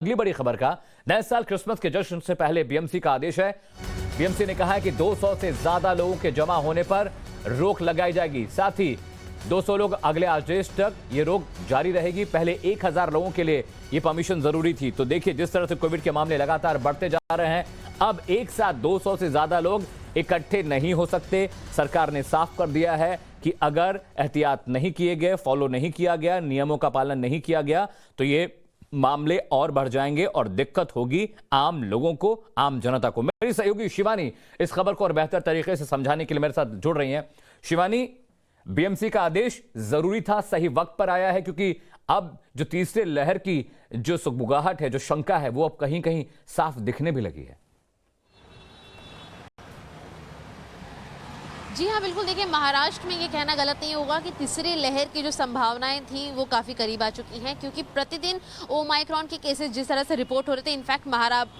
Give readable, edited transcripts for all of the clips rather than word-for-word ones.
अगली बड़ी खबर का नए साल क्रिसमस के जश्न से पहले बीएमसी का आदेश है। बीएमसी ने कहा है कि 200 से ज्यादा लोगों के जमा होने पर रोक लगाई जाएगी। साथ ही 200 लोग अगले आदेश तक ये रोक जारी रहेगी। पहले 1000 लोगों के लिए ये परमिशन जरूरी थी। तो देखिए जिस तरह से कोविड के मामले लगातार बढ़ते जा रहे हैं, अब एक साथ 200 से ज्यादा लोग इकट्ठे नहीं हो सकते। सरकार ने साफ कर दिया है कि अगर एहतियात नहीं किए गए, फॉलो नहीं किया गया, नियमों का पालन नहीं किया गया तो ये मामले और बढ़ जाएंगे और दिक्कत होगी आम लोगों को, आम जनता को। मेरी सहयोगी शिवानी इस खबर को और बेहतर तरीके से समझाने के लिए मेरे साथ जुड़ रही हैं। शिवानी, बीएमसी का आदेश जरूरी था, सही वक्त पर आया है, क्योंकि अब जो तीसरे लहर की जो सुगबुगाहट है, जो शंका है, वो अब कहीं कहीं साफ दिखने भी लगी है। जी हाँ, बिल्कुल। देखिए, महाराष्ट्र में ये कहना गलत नहीं होगा कि तीसरी लहर की जो संभावनाएं थी वो काफ़ी करीब आ चुकी हैं, क्योंकि प्रतिदिन ओमाइक्रॉन के केसेस जिस तरह से रिपोर्ट हो रहे थे, इनफैक्ट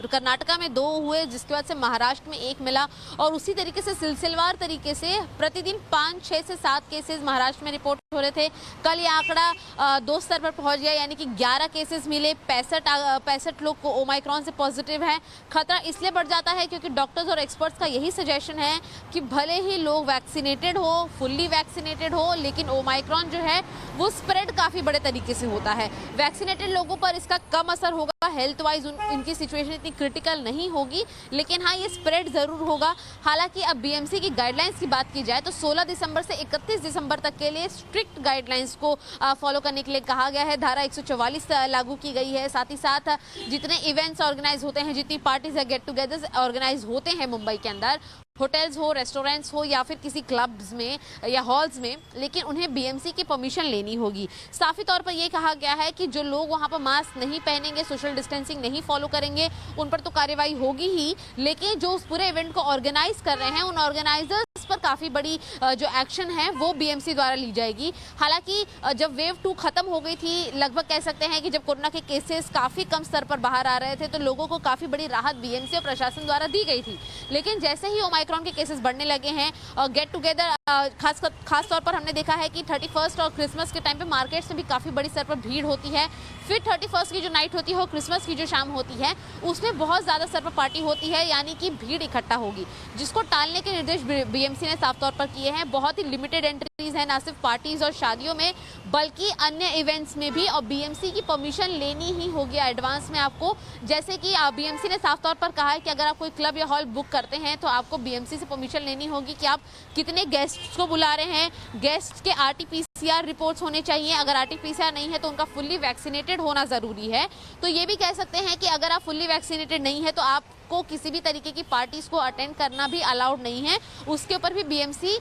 कर्नाटका में 2 हुए, जिसके बाद से महाराष्ट्र में 1 मिला, और उसी तरीके से सिलसिलेवार तरीके से प्रतिदिन 5, 6 से 7 केसेस महाराष्ट्र में रिपोर्ट हो रहे थे। कल ये आंकड़ा 2 स्तर पर पहुंच गया, यानी कि 11 केसेस मिले, 65 लोग को ओमाइक्रॉन से पॉजिटिव है। खतरा इसलिए बढ़ जाता है क्योंकि डॉक्टर्स और एक्सपर्ट्स का यही सजेशन है कि भले ही लोग वैक्सीनेटेड हो, फुल्ली वैक्सीनेटेड हो, लेकिन ओमाइक्रॉन जो है वो स्प्रेड काफ़ी बड़े तरीके से होता है। वैक्सीनेटेड लोगों पर इसका कम असर होगा, हेल्थ वाइज इनकी सिचुएशन इतनी क्रिटिकल नहीं होगी, लेकिन हाँ, ये स्प्रेड ज़रूर होगा। हालांकि अब बीएमसी की गाइडलाइंस की बात की जाए तो 16 दिसंबर से 31 दिसंबर तक के लिए स्ट्रिक्ट गाइडलाइंस को फॉलो करने के लिए कहा गया है। धारा 144 लागू की गई है। साथ ही साथ जितने इवेंट्स ऑर्गेनाइज होते हैं, जितनी पार्टीज या गेट टुगेदर्स ऑर्गेनाइज होते हैं मुंबई के अंदर, होटल्स हो, रेस्टोरेंट्स हो या फिर किसी क्लब्स में या हॉल्स में, लेकिन उन्हें बीएमसी की परमिशन लेनी होगी। साफी तौर पर यह कहा गया है कि जो लोग वहां पर मास्क नहीं पहनेंगे, सोशल डिस्टेंसिंग नहीं फॉलो करेंगे, उन पर तो कार्रवाई होगी ही, लेकिन जो उस पूरे इवेंट को ऑर्गेनाइज कर रहे हैं, उन ऑर्गेनाइजर्स पर काफ़ी बड़ी जो एक्शन है वो बीएमसी द्वारा ली जाएगी। हालांकि जब वेव 2 खत्म हो गई थी, लगभग कह सकते हैं कि जब कोरोना के केसेस काफ़ी कम स्तर पर बाहर आ रहे थे, तो लोगों को काफ़ी बड़ी राहत बीएमसी और प्रशासन द्वारा दी गई थी। लेकिन जैसे ही ओमाइक्रॉन के केसेस बढ़ने लगे हैं और गेट टुगेदर खास तौर पर हमने देखा है कि 31 और क्रिसमस के टाइम पे मार्केट्स में भी काफ़ी बड़ी स्तर पर भीड़ होती है। फिर 31 की जो नाइट होती है और क्रिसमस की जो शाम होती है, उसमें बहुत ज़्यादा स्तर पर पार्टी होती है, यानी कि भीड़ इकट्ठा होगी, जिसको टालने के निर्देश बीएमसी ने साफ तौर पर किए हैं। बहुत ही लिमिटेड एंट्रीज है, ना सिर्फ पार्टीज और शादियों में बल्कि अन्य इवेंट्स में भी, और बीएमसी की परमिशन लेनी ही होगी एडवांस में आपको। जैसे कि बीएमसी ने साफ तौर पर कहा है कि अगर आप कोई क्लब या हॉल बुक करते हैं तो आपको बीएमसी से परमिशन लेनी होगी कि आप कितने गेस्ट्स को बुला रहे हैं, गेस्ट के आरटीपीसीआर रिपोर्ट्स होने चाहिए। अगर आरटीपीसीआर नहीं है तो उनका फुल्ली वैक्सीनेटेड होना जरूरी है। तो ये भी कह सकते हैं कि अगर आप फुल्ली वैक्सीनेटेड नहीं है तो आपको किसी भी तरीके की पार्टीज को अटेंड करना भी अलाउड नहीं है, उसके ऊपर भी बीएमसी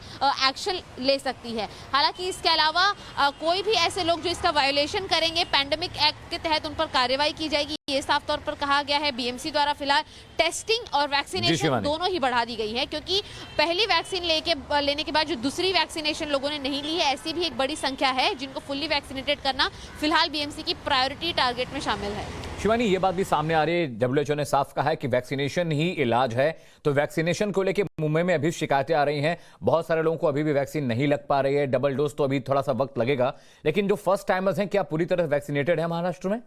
एक्शन ले सकती है। हालांकि इसके अलावा कोई भी ऐसे लोग जो इसका वायोलेशन करेंगे, पैंडेमिक एक्ट के तहत उन पर कार्रवाई की जाएगी, ये साफ तौर पर कहा गया है। बीएमसी द्वारा फिलहाल टेस्टिंग और वैक्सीनेशन दोनों ही बढ़ा दी गई है, क्योंकि पहली वैक्सीन लेने के बाद जो दूसरी वैक्सीनेशन लोगों ने नहीं ली है, ऐसी भी एक बड़ी संख्या है जिनको फुल्ली वैक्सीनेटेड करना फिलहाल बीएमसी की प्रायोरिटी टारगेट में शामिल है। शिवानी, ये बात भी सामने आ रही है, डब्ल्यूएचओ ने साफ कहा है कि वैक्सीनेशन ही इलाज है। तो वैक्सीनेशन को लेकर मुंबई में अभी शिकायतें आ रही हैं, बहुत सारे लोगों को अभी भी वैक्सीन नहीं लग पा रही है। डबल डोज तो अभी थोड़ा सा वक्त लगेगा, लेकिन जो फर्स्ट टाइमर्स हैं, क्या पूरी तरह वैक्सीनेटेड है महाराष्ट्र में?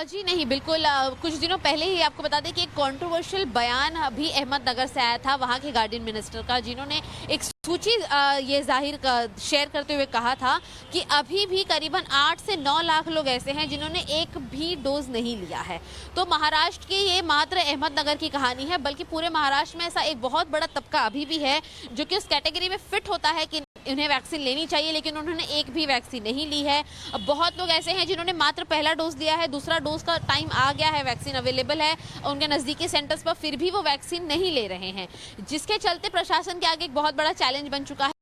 जी नहीं, बिल्कुल। कुछ दिनों पहले ही आपको बता दें कि एक कंट्रोवर्शियल बयान भी अहमदनगर से आया था, वहाँ के गार्डियन मिनिस्टर का, जिन्होंने एक सूची ये शेयर करते हुए कहा था कि अभी भी करीबन 8 से 9 लाख लोग ऐसे हैं जिन्होंने एक भी डोज नहीं लिया है। तो महाराष्ट्र की ये मात्र अहमदनगर की कहानी है, बल्कि पूरे महाराष्ट्र में ऐसा एक बहुत बड़ा तबका अभी भी है जो कि उस कैटेगरी में फिट होता है कि उन्हें वैक्सीन लेनी चाहिए, लेकिन उन्होंने एक भी वैक्सीन नहीं ली है। अब बहुत लोग ऐसे हैं जिन्होंने मात्र पहला डोज लिया है, दूसरा डोज का टाइम आ गया है, वैक्सीन अवेलेबल है उनके नज़दीकी सेंटर्स पर, फिर भी वो वैक्सीन नहीं ले रहे हैं, जिसके चलते प्रशासन के आगे एक बहुत बड़ा चैलेंज बन चुका है।